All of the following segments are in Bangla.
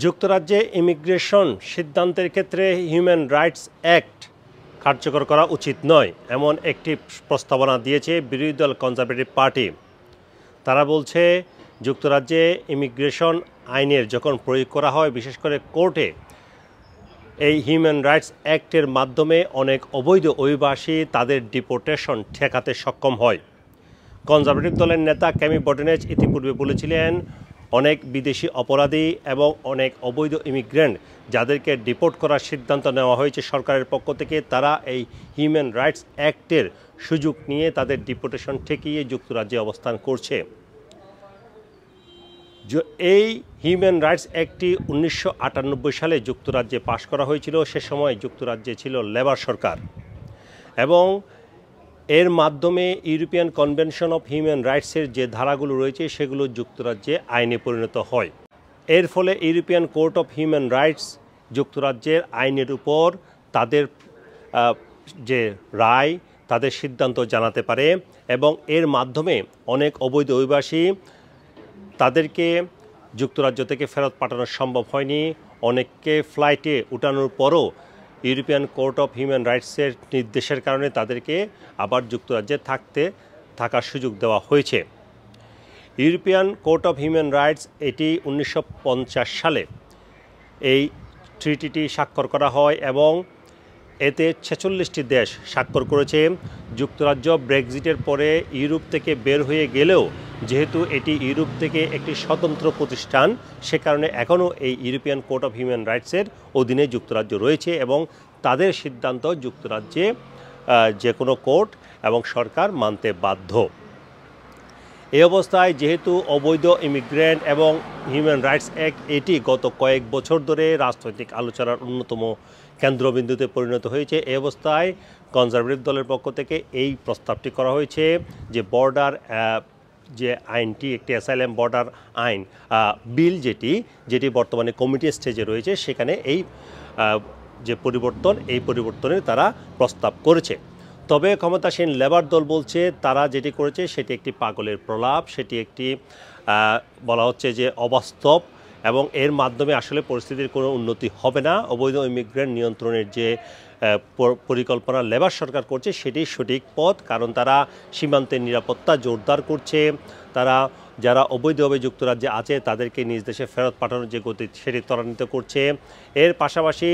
যুক্তরাজ্যে ইমিগ্রেশন সিদ্ধান্তের ক্ষেত্রে হিউম্যান রাইটস অ্যাক্ট কার্যকর করা উচিত নয় এমন একটি প্রস্তাবনা দিয়েছে বিরোধী দল কনজারভেটিভ পার্টি। তারা বলছে যুক্তরাজ্যে ইমিগ্রেশন আইনের যখন প্রয়োগ করা হয়, বিশেষ করে কোর্টে, এই হিউম্যান রাইটস অ্যাক্টের মাধ্যমে অনেক অবৈধ অভিবাসী তাদের ডিপোর্টেশন ঠেকাতে সক্ষম হয়। কনজারভেটিভ দলের নেতা ক্যামি বটেনেজ ইতিপূর্বে বলেছিলেন, অনেক বিদেশি অপরাধী এবং অনেক অবৈধ ইমিগ্রেন্ট যাদেরকে ডিপোর্ট করার সিদ্ধান্ত নেওয়া হয়েছে সরকারের পক্ষ থেকে, তারা এই হিউম্যান রাইটস অ্যাক্টের সুযোগ নিয়ে তাদের ডিপোর্টেশন ঠেকিয়ে যুক্তরাজ্যে অবস্থান করছে। এই হিউম্যান রাইটস অ্যাক্টটি 1998 সালে যুক্তরাজ্যে পাশ করা হয়েছিল। সে সময় যুক্তরাজ্যে ছিল লেবার সরকার এবং এর মাধ্যমে ইউরোপিয়ান কনভেনশন অফ হিউম্যান রাইটসের যে ধারাগুলো রয়েছে সেগুলো যুক্তরাজ্যে আইনে পরিণত হয়। এর ফলে European court of human rights যুক্তরাজ্যের আইনের উপর তাদের যে রায়, তাদের সিদ্ধান্ত জানাতে পারে এবং এর মাধ্যমে অনেক অবৈধ অভিবাসী তাদেরকে যুক্তরাজ্য থেকে ফেরত পাঠানো সম্ভব হয়নি। অনেককে ফ্লাইটে উঠানোর পরও ইউরোপিয়ান কোর্ট অফ হিউম্যান রাইটসের নির্দেশের কারণে তাদেরকে আবার যুক্তরাজ্যে থাকার সুযোগ দেওয়া হয়েছে। European court of human rights এটি 1950 সালে এই ট্রিটিটি স্বাক্ষর করা হয় এবং এতে 46টি দেশ স্বাক্ষর করেছে। যুক্তরাজ্য ব্রেক্সিটের পরে ইউরোপ থেকে বের হয়ে গেলেও যেহেতু এটি ইউরোপ থেকে একটি স্বতন্ত্র প্রতিষ্ঠান, সে কারণে এখনও এই ইউরোপিয়ান কোর্ট অফ হিউম্যান রাইটসের অধীনে যুক্তরাজ্য রয়েছে এবং তাদের সিদ্ধান্ত যুক্তরাজ্যে যে কোনো কোর্ট এবং সরকার মানতে বাধ্য। এই অবস্থায় যেহেতু অবৈধ ইমিগ্রেন্ট এবং হিউম্যান রাইটস অ্যাক্ট এটি গত কয়েক বছর ধরে রাজনৈতিক আলোচনার অন্যতম কেন্দ্রবিন্দুতে পরিণত হয়েছে, এই অবস্থায় কনজারভেটিভ দলের পক্ষ থেকে এই প্রস্তাবটি করা হয়েছে যে বর্ডার যে আইনটি, একটি অ্যাসাইলাম বর্ডার আইন বিল যেটি বর্তমানে কমিটি স্টেজে রয়েছে, সেখানে এই যে এই পরিবর্তনের তারা প্রস্তাব করেছে। তবে ক্ষমতাসীন লেবার দল বলছে তারা যেটি করেছে সেটি একটি পাগলের প্রলাপ, সেটি একটি বলা হচ্ছে যে অবাস্তব এবং এর মাধ্যমে আসলে পরিস্থিতির কোনো উন্নতি হবে না। অবৈধ ইমিগ্রেন্ট নিয়ন্ত্রণের যে পরিকল্পনা লেবার সরকার করছে সেটি সঠিক পথ, কারণ তারা সীমান্তের নিরাপত্তা জোরদার করছে, তারা যারা অবৈধভাবে যুক্তরাজ্যে আছে তাদেরকে নিজ দেশে ফেরত পাঠানোর যে গতি সেটি ত্বরান্বিত করছে। এর পাশাপাশি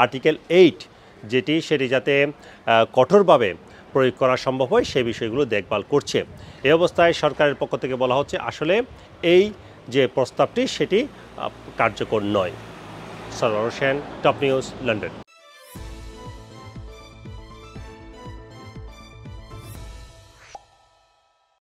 আর্টিকেল 8 সেটি যাতে কঠোরভাবে প্রয়োগ করা সম্ভব হয় সে বিষয়গুলো দেখভাল করছে। এই অবস্থায় সরকারের পক্ষ থেকে বলা হচ্ছে আসলে এই যে প্রস্তাবটি সেটি কার্যকর নয়। Sarwar Hossain, top news, London.